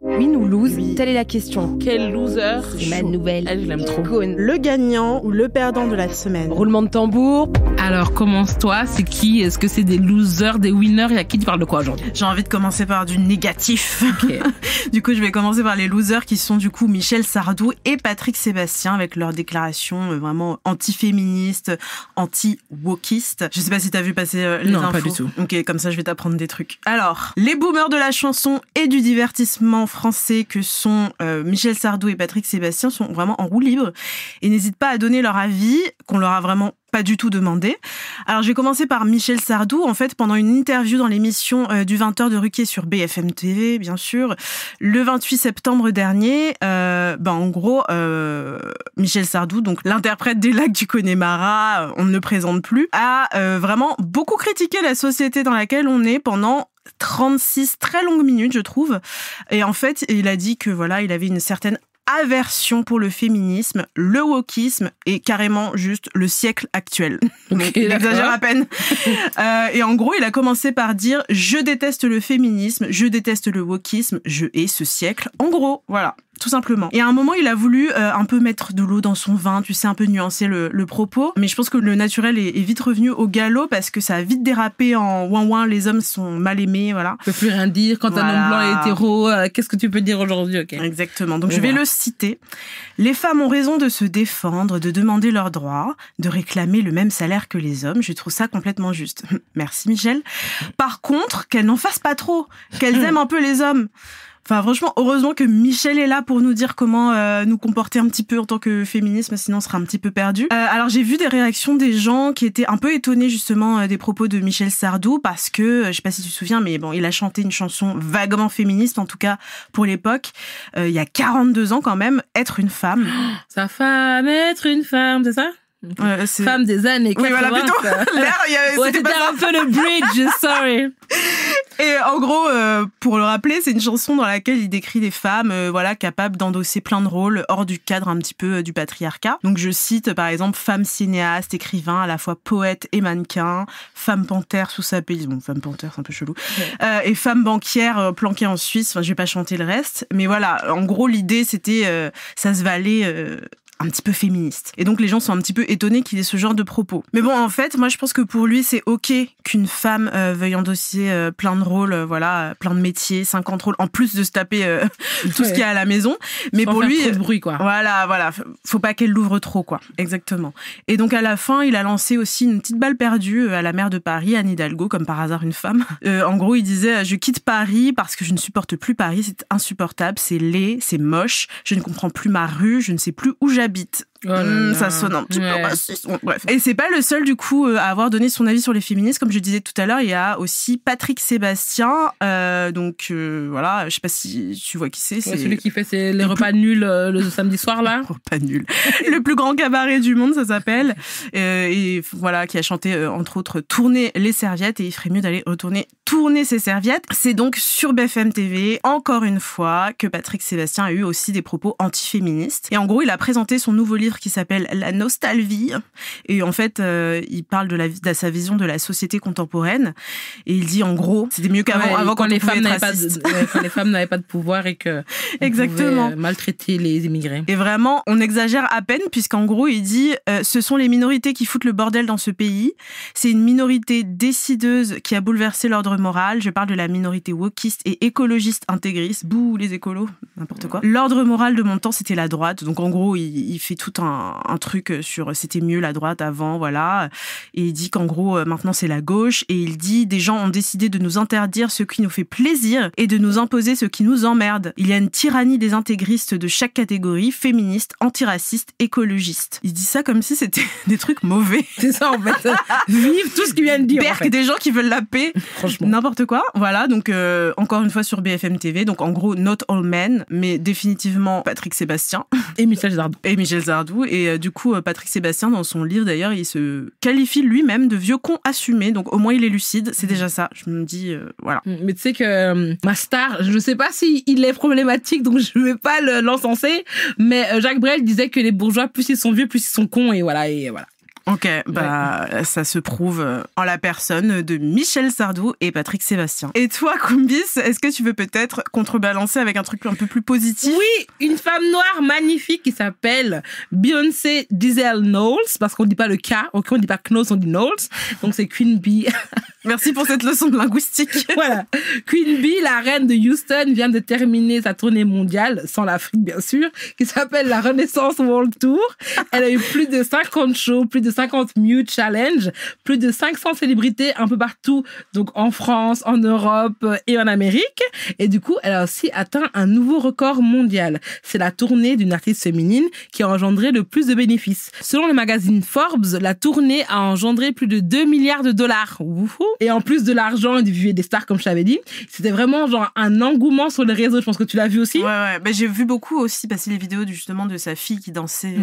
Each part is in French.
Win ou lose, telle est la question. Quel loser. C'est ma nouvelle. Elle, je l'aime trop. Icône. Le gagnant ou le perdant de la semaine. Roulement de tambour. Alors, commence-toi. C'est qui? Est-ce que c'est des losers, des winners? Et à qui tu parles de quoi aujourd'hui? J'ai envie de commencer par du négatif. Ok. Du coup, je vais commencer par les losers qui sont du coup Michel Sardou et Patrick Sébastien avec leurs déclarations vraiment anti-féministes, anti-wokistes. Je sais pas si t'as vu passer les infos. Non, pas du tout. Ok, comme ça je vais t'apprendre des trucs. Alors, les boomers de la chanson et du divertissement français que sont Michel Sardou et Patrick Sébastien sont vraiment en roue libre et n'hésitent pas à donner leur avis qu'on leur a vraiment pas du tout demandé. Alors, je vais commencer par Michel Sardou. En fait, pendant une interview dans l'émission du 20h de Ruquier sur BFM TV, bien sûr, le 28 septembre dernier, en gros, Michel Sardou, donc l'interprète des Lacs du Connemara, on ne le présente plus, a vraiment beaucoup critiqué la société dans laquelle on est pendant 36 très longues minutes, je trouve. Et en fait, il a dit que voilà, il avait une certaine aversion pour le féminisme, le wokisme et carrément juste le siècle actuel. Okay, il exagère à peine. Et en gros, il a commencé par dire « Je déteste le féminisme, je déteste le wokisme, je hais ce siècle ». En gros, voilà. Tout simplement. Et à un moment, il a voulu un peu mettre de l'eau dans son vin, tu sais, un peu nuancer le propos. Mais je pense que le naturel est vite revenu au galop parce que ça a vite dérapé en ouin-ouin, les hommes sont mal aimés, voilà. Tu peux plus rien dire. Quand un homme blanc est hétéro, qu'est-ce que tu peux dire aujourd'hui? Okay. Exactement. Donc je vais le citer. Les femmes ont raison de se défendre, de demander leurs droits, de réclamer le même salaire que les hommes. Je trouve ça complètement juste. Merci Michel. Par contre, qu'elles n'en fassent pas trop, qu'elles aiment un peu les hommes. Enfin, franchement, heureusement que Michel est là pour nous dire comment nous comporter un petit peu en tant que féminisme, sinon on sera un petit peu perdu. Alors, j'ai vu des réactions des gens qui étaient un peu étonnés justement des propos de Michel Sardou parce que, je sais pas si tu te souviens, mais bon, il a chanté une chanson vaguement féministe, en tout cas pour l'époque. Il y a 42 ans quand même, être une femme. Sa femme, être une femme, c'est ça? Femme des années 80. Oui, voilà, plutôt. C'était un peu le bridge, sorry. Et en gros, pour le rappeler, c'est une chanson dans laquelle il décrit des femmes, capables d'endosser plein de rôles hors du cadre un petit peu du patriarcat. Donc je cite par exemple femme cinéaste, écrivain, à la fois poète et mannequin, femme panthère sous sa pelisse, bon femme panthère c'est un peu chelou, et femme banquière planquée en Suisse. Enfin, je vais pas chanter le reste, mais voilà, en gros l'idée c'était ça se valait. Un petit peu féministe. Et donc les gens sont un petit peu étonnés qu'il ait ce genre de propos. Mais bon, en fait, moi je pense que pour lui, c'est ok qu'une femme veuille endosser plein de rôles, plein de métiers, 50 rôles, en plus de se taper tout ce qu'il y a à la maison. Mais sans pour faire lui, trop de bruit, quoi. Voilà, faut pas qu'elle l'ouvre trop, quoi. Exactement. Et donc à la fin, il a lancé aussi une petite balle perdue à la maire de Paris, Anne Hidalgo, comme par hasard une femme. En gros, il disait, je quitte Paris parce que je ne supporte plus Paris, c'est insupportable, c'est laid, c'est moche, je ne comprends plus ma rue, je ne sais plus où j'habite. Ça sonne un petit peu raciste. Bon, bref. Et c'est pas le seul du coup à avoir donné son avis sur les féministes. Comme je disais tout à l'heure, il y a aussi Patrick Sébastien. Voilà, je sais pas si tu vois qui c'est. C'est celui qui fait les repas nuls le samedi soir là. Repas nuls. Le plus grand cabaret du monde, ça s'appelle. Et voilà, qui a chanté entre autres Tourner les serviettes. Et il ferait mieux d'aller retourner tourner ses serviettes. C'est donc sur BFM TV, encore une fois, que Patrick Sébastien a eu aussi des propos anti-féministes. Et en gros, il a présenté son nouveau livre qui s'appelle La nostalgie. Et en fait, il parle de sa vision de la société contemporaine. Et il dit, en gros, c'était mieux qu'avant, avant quand les femmes n'avaient pas de pouvoir et que exactement, pouvait maltraiter les immigrés. Et vraiment, on exagère à peine puisqu'en gros, il dit, ce sont les minorités qui foutent le bordel dans ce pays. C'est une minorité décideuse qui a bouleversé l'ordre moral. Je parle de la minorité wokiste et écologiste intégriste. Bouh, les écolos, n'importe quoi. L'ordre moral de mon temps, c'était la droite. Donc en gros, il fait tout un truc sur c'était mieux la droite avant, voilà. Et il dit qu'en gros, maintenant c'est la gauche. Et il dit, des gens ont décidé de nous interdire ce qui nous fait plaisir et de nous imposer ce qui nous emmerde. Il y a une tyrannie des intégristes de chaque catégorie, féministes, antiracistes, écologistes. Il dit ça comme si c'était des trucs mauvais. C'est ça en fait. Vive tout ce qu'il vient de dire. En fait. Des gens qui veulent la paix. Franchement. N'importe quoi. Voilà, donc encore une fois sur BFM TV. Donc en gros, not all men, mais définitivement Patrick Sébastien. Et Michel Sardou. Et du coup, Patrick Sébastien, dans son livre d'ailleurs, il se qualifie lui-même de vieux con assumé. Donc au moins il est lucide, c'est déjà ça. Je me dis, voilà. Mais tu sais que ma star, je sais pas s'il est problématique, donc je vais pas l'encenser, mais Jacques Brel disait que les bourgeois, plus ils sont vieux, plus ils sont cons, et voilà. Ok, ça se prouve en la personne de Michel Sardou et Patrick Sébastien. Et toi, Kumbis, est-ce que tu veux peut-être contrebalancer avec un truc un peu plus positif? Oui, une femme noire magnifique qui s'appelle Beyoncé Giselle Knowles, parce qu'on dit pas le K, on dit pas Knowles, on dit Knowles. Donc c'est Queen Bee. Merci pour cette leçon de linguistique. Voilà. Queen Bee, la reine de Houston, vient de terminer sa tournée mondiale, sans l'Afrique bien sûr, qui s'appelle la Renaissance World Tour. Elle a eu plus de 50 shows, plus de 50 Mute Challenge, plus de 500 célébrités un peu partout, donc en France, en Europe et en Amérique. Et du coup, elle a aussi atteint un nouveau record mondial. C'est la tournée d'une artiste féminine qui a engendré le plus de bénéfices. Selon le magazine Forbes, la tournée a engendré plus de 2 milliards de dollars. Wouhou. Et en plus de l'argent et des stars, comme je t'avais dit, c'était vraiment genre un engouement sur les réseaux. Je pense que tu l'as vu aussi. Ouais. Mais j'ai vu beaucoup aussi passer les vidéos justement de sa fille qui dansait.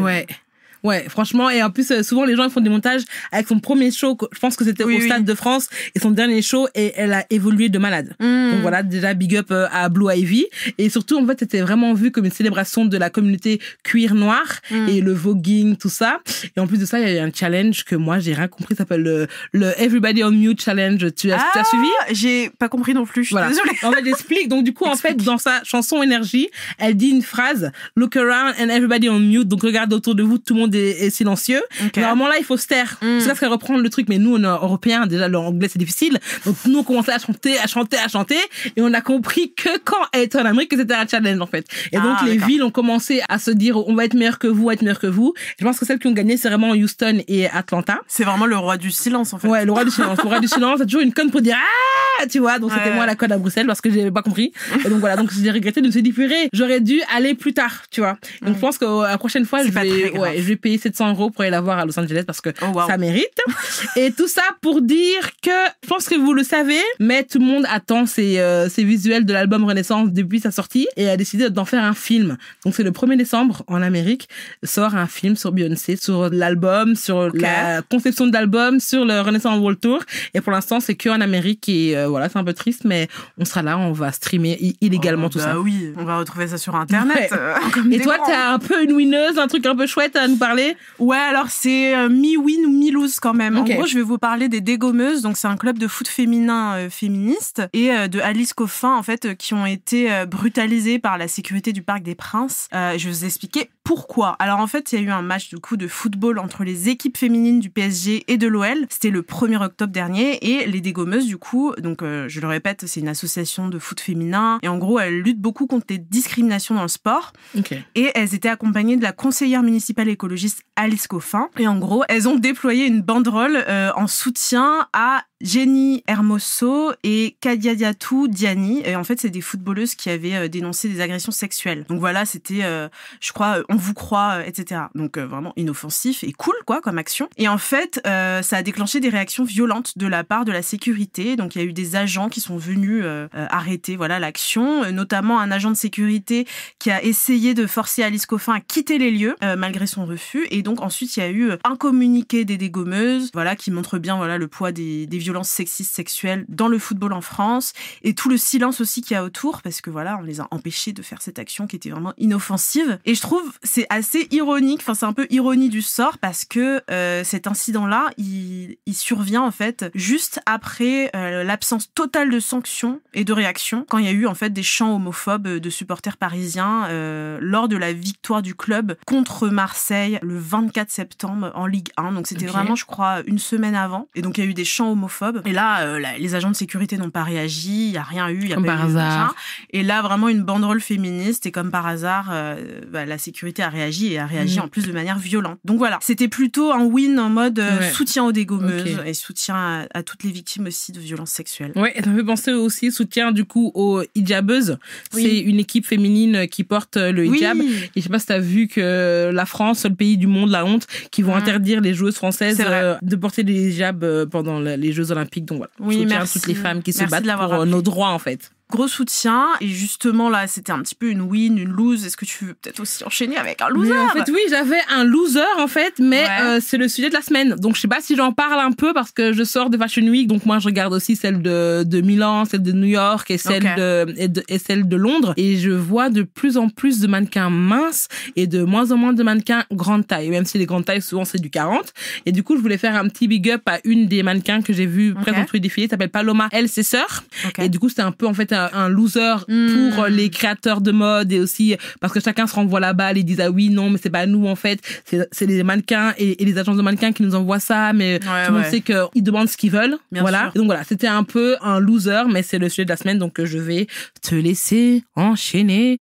Ouais, franchement. Et en plus, souvent, les gens ils font des montages avec son premier show. Je pense que c'était au Stade de France et son dernier show. Et elle a évolué de malade. Donc voilà, déjà, big up à Blue Ivy. Et surtout, en fait, c'était vraiment vu comme une célébration de la communauté cuir noir et le voguing, tout ça. Et en plus de ça, il y a eu un challenge que moi, j'ai rien compris. Ça s'appelle le Everybody on Mute Challenge. Tu as suivi? J'ai pas compris non plus. Je suis désolée. En fait, j'explique. Donc, du coup, en fait, dans sa chanson Énergie, elle dit une phrase, look around and everybody on mute. Donc, regarde autour de vous, tout le monde est silencieux. Okay. Normalement, là, il faut se taire. C'est parce qu'elle reprend le truc. Mais nous, on est européens. Déjà, l'anglais, c'est difficile. Donc, nous, on commençait à chanter. Et on a compris que quand elle était en Amérique, que c'était un challenge, en fait. Et donc, les villes ont commencé à se dire, on va être meilleurs que vous, Je pense que celles qui ont gagné, c'est vraiment Houston et Atlanta. C'est vraiment le roi du silence, en fait. Ouais, le roi du silence. Le roi du silence, c'est toujours une conne pour dire, tu vois. Donc, c'était moi la conne à Bruxelles parce que j'avais pas compris. Et donc, voilà. Donc, j'ai regretté de me dire, purée, j'aurais dû aller plus tard, tu vois. Donc, je pense que la prochaine fois, je vais payer 700 € pour aller la voir à Los Angeles parce que ça mérite. Et tout ça pour dire que, je pense que vous le savez, mais tout le monde attend ces visuels de l'album Renaissance depuis sa sortie et a décidé d'en faire un film. Donc, c'est le 1er décembre en Amérique, sort un film sur Beyoncé, sur l'album, sur la conception de l'album, sur le Renaissance World Tour. Et pour l'instant, c'est que en Amérique et voilà, c'est un peu triste, mais on sera là, on va streamer illégalement tout ça. Oui, on va retrouver ça sur Internet. Et toi, t'as un peu une winneuse, un truc un peu chouette à nous parler? Ouais, alors c'est mi-win ou mi-lose quand même. En gros, je vais vous parler des Dégommeuses. Donc, c'est un club de foot féminin féministe et de Alice Coffin, en fait, qui ont été brutalisées par la sécurité du Parc des Princes. Je vais vous expliquer pourquoi. Alors, en fait, il y a eu un match de football entre les équipes féminines du PSG et de l'OL. C'était le 1er octobre dernier et les Dégommeuses, du coup, donc je le répète, c'est une association de foot féminin et en gros, elles luttent beaucoup contre les discriminations dans le sport. Et elles étaient accompagnées de la conseillère municipale écologiste Alice Coffin. Et en gros, elles ont déployé une banderole en soutien à Jenny Hermoso et Kadiadiatou Diani. Et en fait, c'est des footballeuses qui avaient dénoncé des agressions sexuelles. Donc voilà, c'était, je crois, on vous croit, etc. Donc vraiment inoffensif et cool, quoi, comme action. Et en fait, ça a déclenché des réactions violentes de la part de la sécurité. Donc il y a eu des agents qui sont venus arrêter, voilà, l'action. Notamment un agent de sécurité qui a essayé de forcer Alice Coffin à quitter les lieux malgré son refus. Et donc ensuite, il y a eu un communiqué des Dégommeuses, voilà, qui montre bien, voilà, le poids des violences sexistes sexuelles dans le football en France et tout le silence aussi qu'il y a autour parce que voilà, on les a empêchés de faire cette action qui était vraiment inoffensive. Et je trouve c'est assez ironique, enfin c'est un peu ironie du sort parce que cet incident-là, il survient en fait juste après l'absence totale de sanctions et de réactions quand il y a eu en fait des chants homophobes de supporters parisiens lors de la victoire du club contre Marseille le 24 septembre en Ligue 1. Donc c'était vraiment, je crois, une semaine avant. Et donc il y a eu des chants homophobes. Et là, les agents de sécurité n'ont pas réagi, il n'y a rien eu. Comme par hasard. Et là, vraiment une banderole féministe. Et comme par hasard, la sécurité a réagi et a réagi en plus de manière violente. Donc voilà, c'était plutôt un win en mode soutien aux dégommeuses et soutien à toutes les victimes aussi de violences sexuelles. Ouais, et ça me fait penser aussi soutien du coup aux hijabeuses. C'est une équipe féminine qui porte le hijab. Et je sais pas si t'as vu que la France, le pays du monde, la honte, qui vont interdire les joueuses françaises de porter des hijabs pendant les Jeux Olympiques. Donc voilà, soutien à toutes les femmes qui se battent pour nos droits en fait. Gros soutien. Et justement, là, c'était un petit peu une win, une lose. Est-ce que tu veux peut-être aussi enchaîner avec un loser? Mais en fait, oui, j'avais un loser, en fait, mais c'est le sujet de la semaine. Donc, je sais pas si j'en parle un peu parce que je sors de Fashion Week. Donc, moi, je regarde aussi celle de Milan, celle de New York et celle de Londres. Et je vois de plus en plus de mannequins minces et de moins en moins de mannequins grande taille. Même si les grandes tailles, souvent, c'est du 40. Et du coup, je voulais faire un petit big up à une des mannequins que j'ai vu présenter le défilé. Elle s'appelle Paloma, elle, ses sœurs. Et du coup, c'était un peu, en fait, un loser pour les créateurs de mode et aussi parce que chacun se renvoie la balle et disent ah oui, non, mais c'est pas nous, en fait. C'est les mannequins et les agences de mannequins qui nous envoient ça, mais tout le monde sait qu'ils demandent ce qu'ils veulent. Bien sûr. Et donc voilà, c'était un peu un loser, mais c'est le sujet de la semaine, donc je vais te laisser enchaîner.